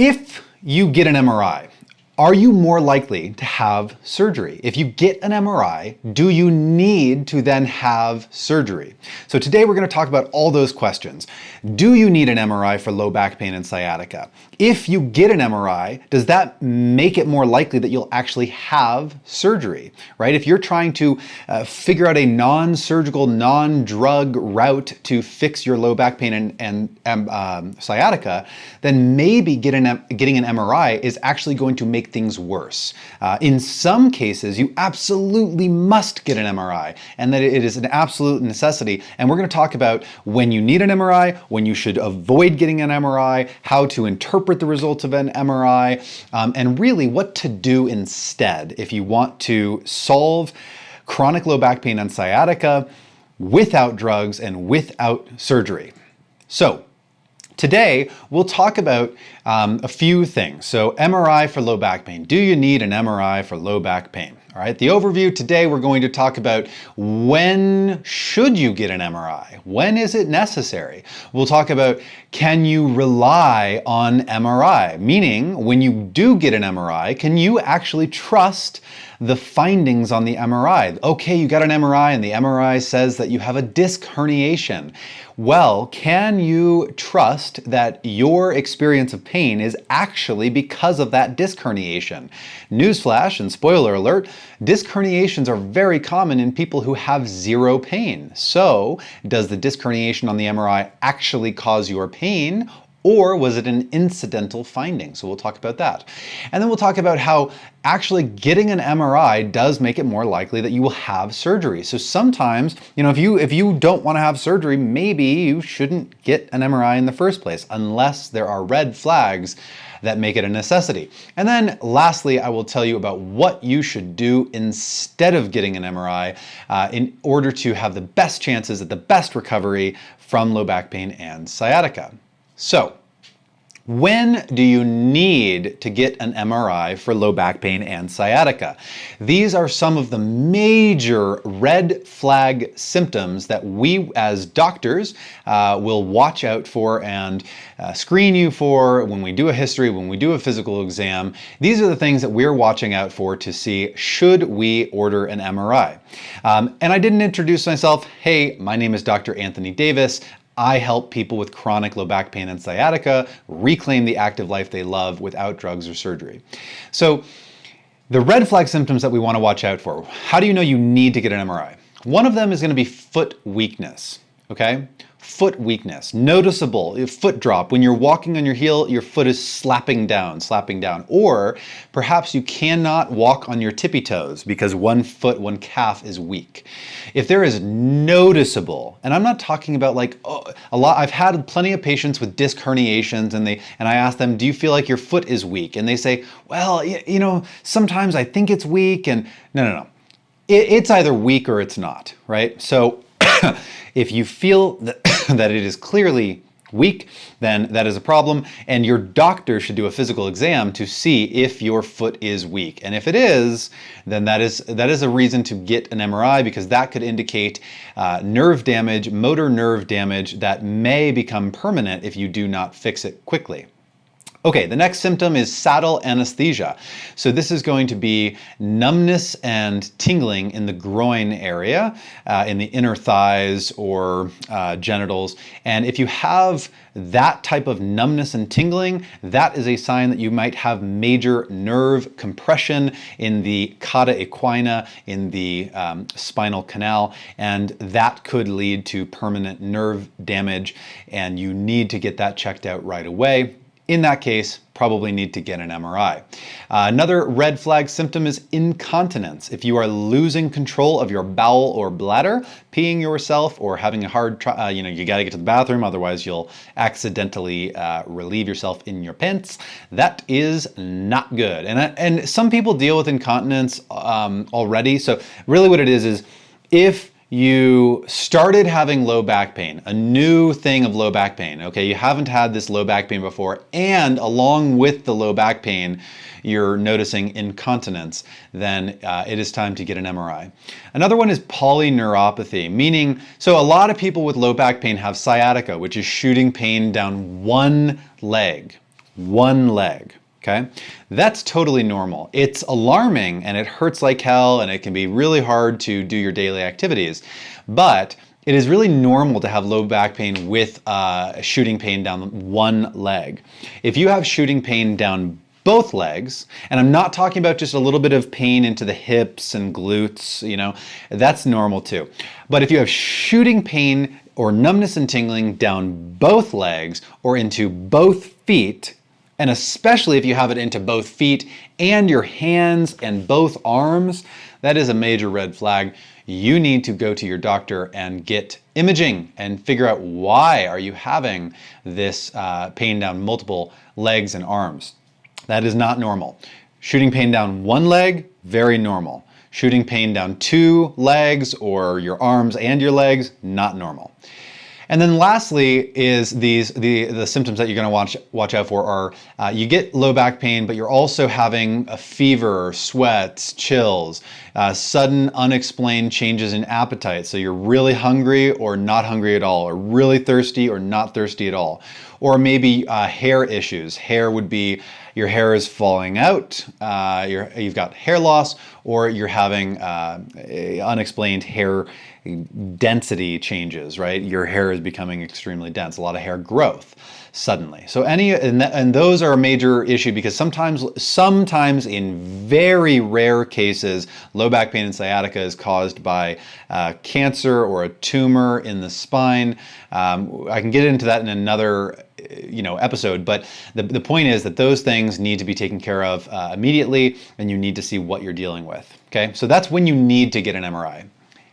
If you get an MRI, are you more likely to have surgery? If you get an MRI, do you need to then have surgery? So today we're going to talk about all those questions. Do you need an MRI for low back pain and sciatica? If you get an MRI, does that make it more likely that you'll actually have surgery, right? If you're trying to figure out a non-surgical, non-drug route to fix your low back pain and sciatica, then maybe getting an MRI is actually going to make things worse. In some cases, you absolutely must get an MRI, and that it is an absolute necessity. And we're going to talk about when you need an MRI, when you should avoid getting an MRI, how to interpret the results of an MRI, and really what to do instead if you want to solve chronic low back pain and sciatica without drugs and without surgery. So, today, we'll talk about a few things. So MRI for low back pain. Do you need an MRI for low back pain? All right, the overview today, we're going to talk about when should you get an MRI? When is it necessary? We'll talk about can you rely on MRI? Meaning, when you do get an MRI, can you actually trust the findings on the MRI? Okay, you got an MRI and the MRI says that you have a disc herniation. Well, can you trust that your experience of pain is actually because of that disc herniation? Newsflash and spoiler alert, disc herniations are very common in people who have zero pain. So, does the disc herniation on the MRI actually cause your pain? Or was it an incidental finding? So we'll talk about that. And then we'll talk about how actually getting an MRI does make it more likely that you will have surgery. So sometimes, if you don't want to have surgery, maybe you shouldn't get an MRI in the first place, unless there are red flags that make it a necessity. And then lastly, I will tell you about what you should do instead of getting an MRI in order to have the best chances at the best recovery from low back pain and sciatica. So, when do you need to get an MRI for low back pain and sciatica? These are some of the major red flag symptoms that we as doctors will watch out for and screen you for when we do a history, when we do a physical exam. These are the things that we're watching out for to see should we order an MRI. And I didn't introduce myself. Hey, my name is Dr. Anthony Davis. I help people with chronic low back pain and sciatica reclaim the active life they love without drugs or surgery. So the red flag symptoms that we want to watch out for. How do you know you need to get an MRI? One of them is going to be foot weakness, okay? Foot weakness, noticeable, foot drop. When you're walking on your heel, your foot is slapping down. Or perhaps you cannot walk on your tippy toes because one foot, one calf is weak. If there is noticeable, and I'm not talking about I've had plenty of patients with disc herniations and I ask them, do you feel like your foot is weak? And they say, well, sometimes I think it's weak, and no. It's either weak or it's not, right? So if you feel that it is clearly weak, then that is a problem, and your doctor should do a physical exam to see if your foot is weak. And if it is, then that is a reason to get an MRI, because that could indicate nerve damage, motor nerve damage that may become permanent if you do not fix it quickly. Okay, the next symptom is saddle anesthesia. So this is going to be numbness and tingling in the groin area, in the inner thighs or genitals. And if you have that type of numbness and tingling, that is a sign that you might have major nerve compression in the cauda equina, in the spinal canal, and that could lead to permanent nerve damage, and you need to get that checked out right away. In that case, probably need to get an MRI. Another red flag symptom is incontinence. If you are losing control of your bowel or bladder, peeing yourself, or having a hard you got to get to the bathroom, otherwise you'll accidentally relieve yourself in your pants, that is not good. And some people deal with incontinence already. So really what it is if you started having low back pain, a new thing of low back pain, okay, you haven't had this low back pain before, and along with the low back pain, you're noticing incontinence, then it is time to get an MRI. Another one is polyneuropathy, meaning, so a lot of people with low back pain have sciatica, which is shooting pain down one leg. one leg. Okay, that's totally normal. It's alarming and it hurts like hell and it can be really hard to do your daily activities, but it is really normal to have low back pain with shooting pain down one leg. If you have shooting pain down both legs, and I'm not talking about just a little bit of pain into the hips and glutes, you know, that's normal too. But if you have shooting pain or numbness and tingling down both legs or into both feet, and especially if you have it into both feet and your hands and both arms, that is a major red flag. You need to go to your doctor and get imaging and figure out why are you having this pain down multiple legs and arms. That is not normal. Shooting pain down one leg, very normal. Shooting pain down two legs or your arms and your legs, not normal. And then lastly is the symptoms that you're going to watch out for are you get low back pain, but you're also having a fever, sweats, chills, sudden unexplained changes in appetite. So you're really hungry or not hungry at all, or really thirsty or not thirsty at all. Or maybe hair issues. Hair would be your hair is falling out, you've got hair loss, or you're having unexplained hair density changes, right? Your hair is becoming extremely dense, a lot of hair growth suddenly. So and those are a major issue because sometimes in very rare cases, low back pain and sciatica is caused by cancer or a tumor in the spine. I can get into that in another episode, but the point is that those things need to be taken care of immediately, and you need to see what you're dealing with. Okay, so that's when you need to get an MRI.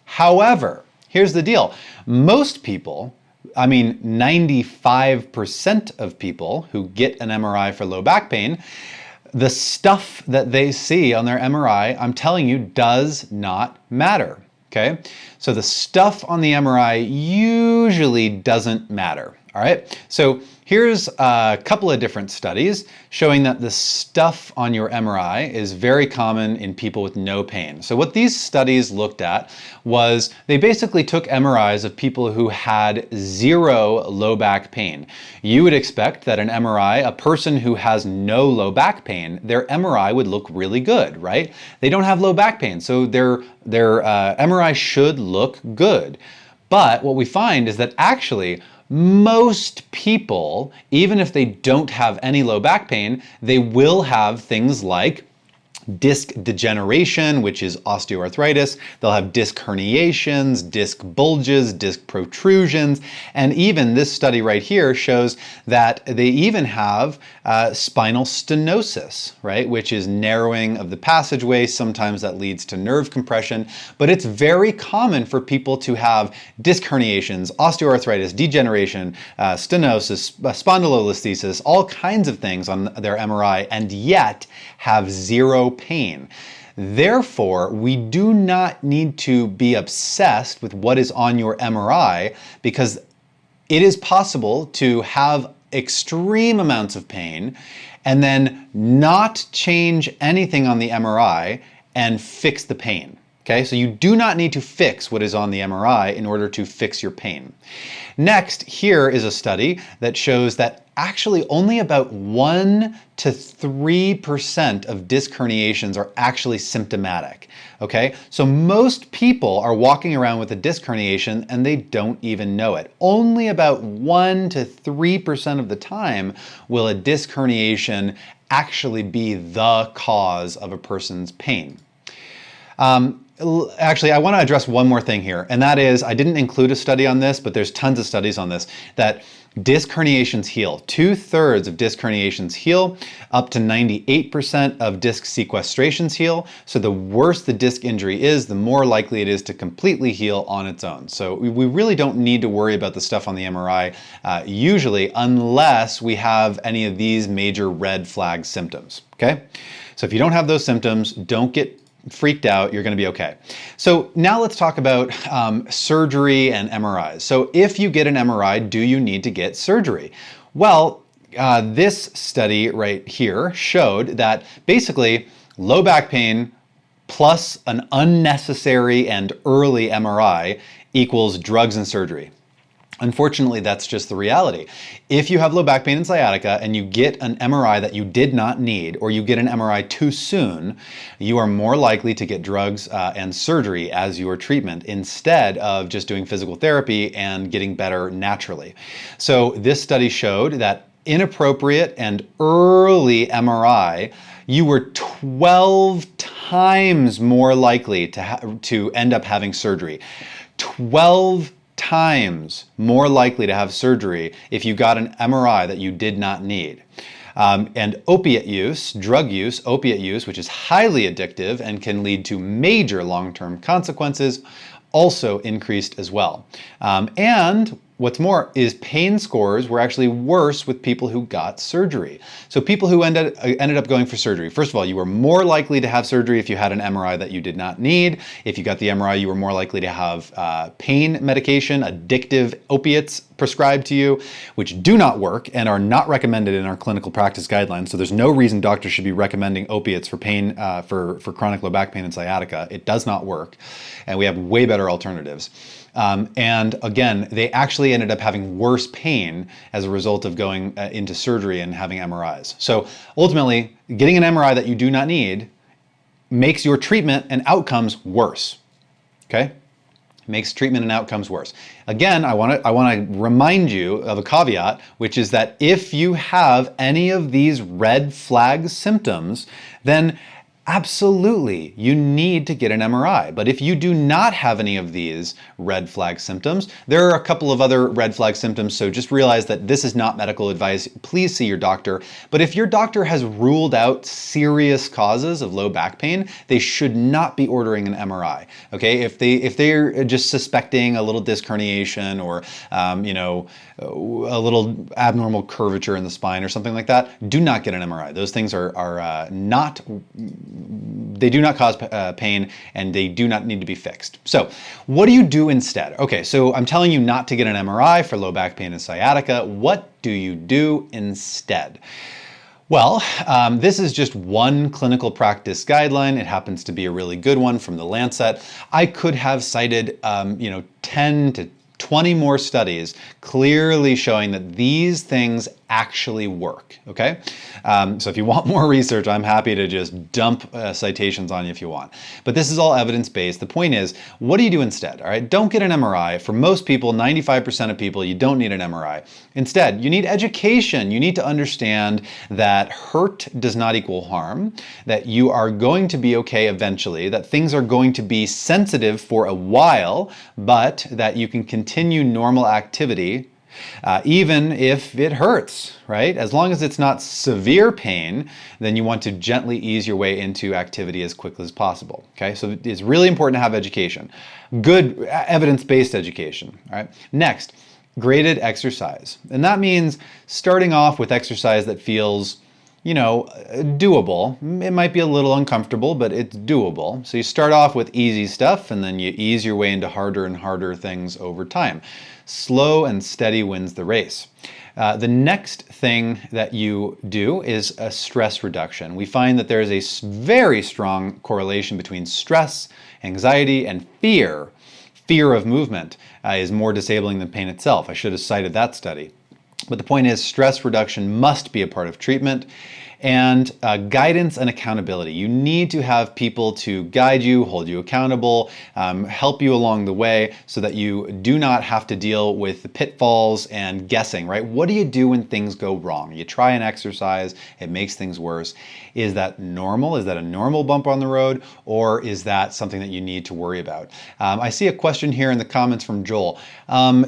However, here's the deal. Most people, 95% of people who get an MRI for low back pain, the stuff that they see on their MRI, I'm telling you, does not matter. Okay, so the stuff on the MRI usually doesn't matter. All right, so here's a couple of different studies showing that the stuff on your MRI is very common in people with no pain. So what these studies looked at was they basically took MRIs of people who had zero low back pain. You would expect that an MRI, a person who has no low back pain, their MRI would look really good, right? They don't have low back pain, so their MRI should look good. But what we find is that actually most people, even if they don't have any low back pain, they will have things like disc degeneration, which is osteoarthritis. They'll have disc herniations, disc bulges, disc protrusions, and even this study right here shows that they even have spinal stenosis, right, which is narrowing of the passageway. Sometimes that leads to nerve compression, but it's very common for people to have disc herniations, osteoarthritis, degeneration, stenosis, spondylolisthesis, all kinds of things on their MRI, and yet have zero pain. Therefore, we do not need to be obsessed with what is on your MRI, because it is possible to have extreme amounts of pain and then not change anything on the MRI and fix the pain. Okay, so you do not need to fix what is on the MRI in order to fix your pain. Next, here is a study that shows that actually only about 1 to 3% of disc herniations are actually symptomatic. Okay, so most people are walking around with a disc herniation and they don't even know it. Only about 1 to 3% of the time will a disc herniation actually be the cause of a person's pain. Actually, I want to address one more thing here, and that is, I didn't include a study on this, but there's tons of studies on this, that disc herniations heal. 2/3 of disc herniations heal, up to 98% of disc sequestrations heal. So the worse the disc injury is, the more likely it is to completely heal on its own. So we really don't need to worry about the stuff on the MRI usually, unless we have any of these major red flag symptoms, okay? So if you don't have those symptoms, don't get freaked out, you're going to be okay. So now let's talk about surgery and MRIs. So if you get an MRI, do you need to get surgery? Well, this study right here showed that basically low back pain plus an unnecessary and early MRI equals drugs and surgery. Unfortunately, that's just the reality. If you have low back pain and sciatica and you get an MRI that you did not need, or you get an MRI too soon, you are more likely to get drugs and surgery as your treatment instead of just doing physical therapy and getting better naturally. So this study showed that inappropriate and early MRI, you were 12 times more likely to end up having surgery. 12 times more likely to have surgery if you got an MRI that you did not need. And opiate use, drug use, opiate use, which is highly addictive and can lead to major long-term consequences, also increased as well. And what's more is pain scores were actually worse with people who got surgery. So people who ended up going for surgery, first of all, you were more likely to have surgery if you had an MRI that you did not need. If you got the MRI, you were more likely to have pain medication, addictive opiates prescribed to you, which do not work and are not recommended in our clinical practice guidelines. So there's no reason doctors should be recommending opiates for pain, for chronic low back pain and sciatica. It does not work. And we have way better alternatives. And again, they actually ended up having worse pain as a result of going into surgery and having MRIs. So ultimately, getting an MRI that you do not need makes your treatment and outcomes worse. Okay? Makes treatment and outcomes worse. Again, I want to remind you of a caveat, which is that if you have any of these red flag symptoms, then absolutely, you need to get an MRI. But if you do not have any of these red flag symptoms, there are a couple of other red flag symptoms, so just realize that this is not medical advice. Please see your doctor. But if your doctor has ruled out serious causes of low back pain, they should not be ordering an MRI. Okay, if they're just suspecting a little disc herniation or a little abnormal curvature in the spine or something like that, do not get an MRI. Those things they do not cause pain, and they do not need to be fixed. So what do you do instead? Okay, so I'm telling you not to get an MRI for low back pain and sciatica. What do you do instead? Well, this is just one clinical practice guideline. It happens to be a really good one from the Lancet. I could have cited 10 to 20 more studies clearly showing that these things actually work, okay? So if you want more research, I'm happy to just dump citations on you if you want. But this is all evidence-based. The point is, what do you do instead, all right? Don't get an MRI. For most people, 95% of people, you don't need an MRI. Instead, you need education. You need to understand that hurt does not equal harm, that you are going to be okay eventually, that things are going to be sensitive for a while, but that you can continue normal activity even if it hurts, right? As long as it's not severe pain, then you want to gently ease your way into activity as quickly as possible, okay? So it's really important to have education. Good evidence-based education, all right? Next, graded exercise. And that means starting off with exercise that feels doable. It might be a little uncomfortable, but it's doable. So you start off with easy stuff, and then you ease your way into harder and harder things over time. Slow and steady wins the race. The next thing that you do is a stress reduction. We find that there is a very strong correlation between stress, anxiety, and fear. Fear of movement is more disabling than pain itself. I should have cited that study. But the point is, stress reduction must be a part of treatment. And guidance and accountability. You need to have people to guide you, hold you accountable, help you along the way so that you do not have to deal with the pitfalls and guessing, right? What do you do when things go wrong? You try an exercise, it makes things worse. Is that normal? Is that a normal bump on the road? Or is that something that you need to worry about? I see a question here in the comments from Joel.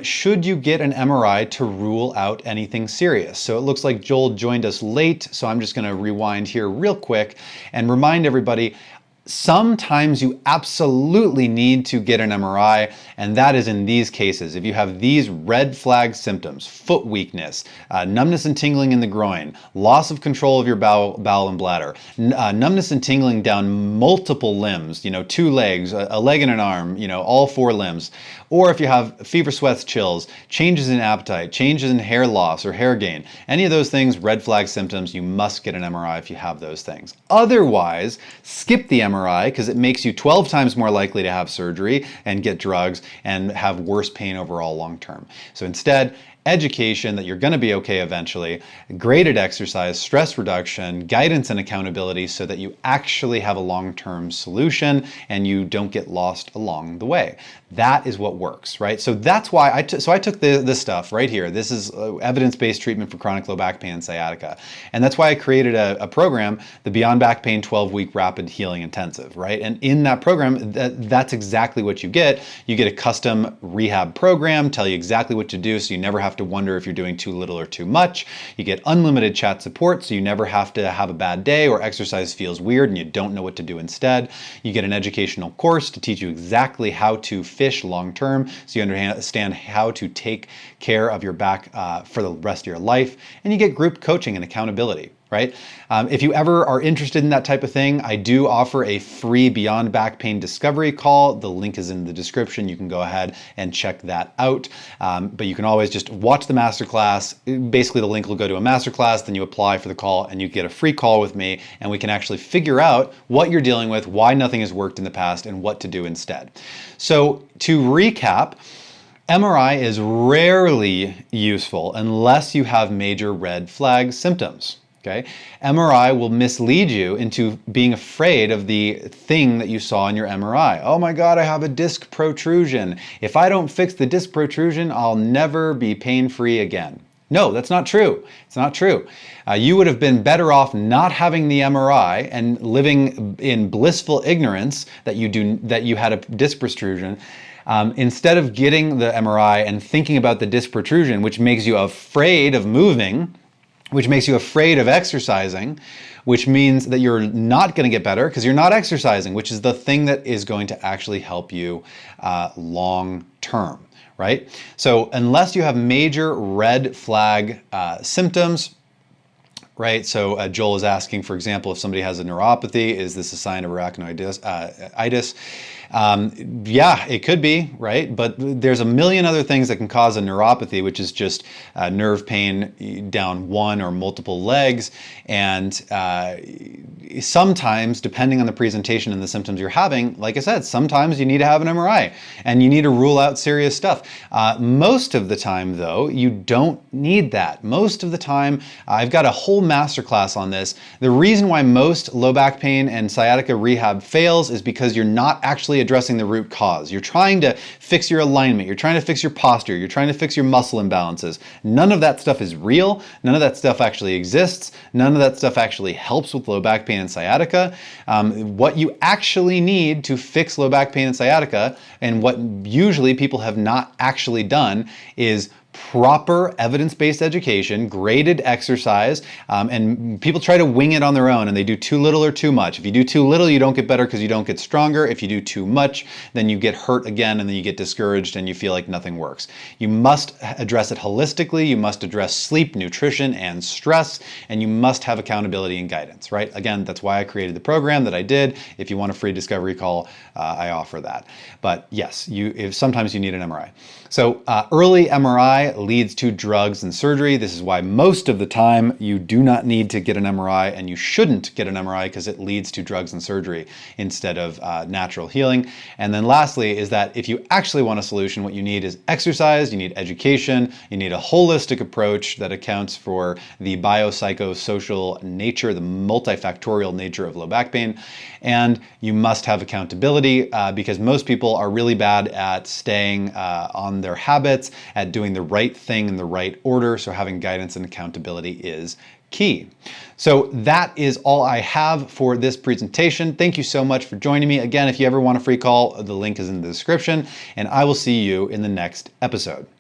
Should you get an MRI to rule out anything serious? So it looks like Joel joined us late, so I'm just going to rewind here real quick and remind everybody, sometimes you absolutely need to get an MRI, and that is in these cases. If you have these red flag symptoms, foot weakness, numbness and tingling in the groin, loss of control of your bowel and bladder, numbness and tingling down multiple limbs, 2 legs, a leg and an arm, all 4 limbs, or if you have fever, sweats, chills, changes in appetite, changes in hair loss or hair gain, any of those things, red flag symptoms, you must get an MRI if you have those things. Otherwise, skip the MRI because it makes you 12 times more likely to have surgery and get drugs and have worse pain overall long term. So instead, education that you're going to be okay eventually, graded exercise, stress reduction, guidance and accountability so that you actually have a long-term solution and you don't get lost along the way. That is what works, right? So that's why I took this stuff right here. This is evidence-based treatment for chronic low back pain and sciatica. And that's why I created a program, the Beyond Back Pain 12-week Rapid Healing Intensive, right? And in that program, that's exactly what you get. You get a custom rehab program, tell you exactly what to do so you never have to wonder if you're doing too little or too much. You get unlimited chat support so you never have to have a bad day or exercise feels weird and you don't know what to do instead. You get an educational course to teach you exactly how to fish long term so you understand how to take care of your back for the rest of your life. And you get group coaching and accountability. Right? If you ever are interested in that type of thing, I do offer a free Beyond Back Pain Discovery call. The link is in the description. You can go ahead and check that out. But you can always just watch the masterclass. Basically, the link will go to a masterclass, then you apply for the call and you get a free call with me and we can actually figure out what you're dealing with, why nothing has worked in the past, and what to do instead. So to recap, MRI is rarely useful unless you have major red flag symptoms. Okay? MRI will mislead you into being afraid of the thing that you saw in your MRI. Oh my God, I have a disc protrusion. If I don't fix the disc protrusion, I'll never be pain-free again. No, that's not true. It's not true. You would have been better off not having the MRI and living in blissful ignorance that you had a disc protrusion. Instead of getting the MRI and thinking about the disc protrusion, which makes you afraid of moving, which makes you afraid of exercising, which means that you're not going to get better because you're not exercising, which is the thing that is going to actually help you long term, right? So unless you have major red flag symptoms, right? So Joel is asking, for example, if somebody has a neuropathy, is this a sign of arachnoiditis? Yeah, it could be, right? But there's a million other things that can cause a neuropathy, which is just nerve pain down one or multiple legs. And sometimes, depending on the presentation and the symptoms you're having, like I said, sometimes you need to have an MRI and you need to rule out serious stuff. Most of the time, though, you don't need that. Most of the time, I've got a whole masterclass on this. The reason why most low back pain and sciatica rehab fails is because you're not actually addressing the root cause. You're trying to fix your alignment, you're trying to fix your posture, you're trying to fix your muscle imbalances. None of that stuff is real. None of that stuff actually exists. None of that stuff actually helps with low back pain and sciatica. What you actually need to fix low back pain and sciatica, and what usually people have not actually done, is proper evidence-based education, graded exercise, and people try to wing it on their own and they do too little or too much. If you do too little, you don't get better because you don't get stronger. If you do too much, then you get hurt again and then you get discouraged and you feel like nothing works. You must address it holistically. You must address sleep, nutrition, and stress, and you must have accountability and guidance, right? Again, that's why I created the program that I did. If you want a free discovery call, I offer that. But yes, sometimes you need an MRI. So early MRI leads to drugs and surgery. This is why most of the time you do not need to get an MRI, and you shouldn't get an MRI because it leads to drugs and surgery instead of natural healing. And then lastly is that if you actually want a solution, what you need is exercise, you need education, you need a holistic approach that accounts for the biopsychosocial nature, the multifactorial nature of low back pain, and you must have accountability because most people are really bad at staying on their habits, at doing the right thing in the right order. So having guidance and accountability is key. So that is all I have for this presentation. Thank you so much for joining me. Again, if you ever want a free call, the link is in the description, and I will see you in the next episode.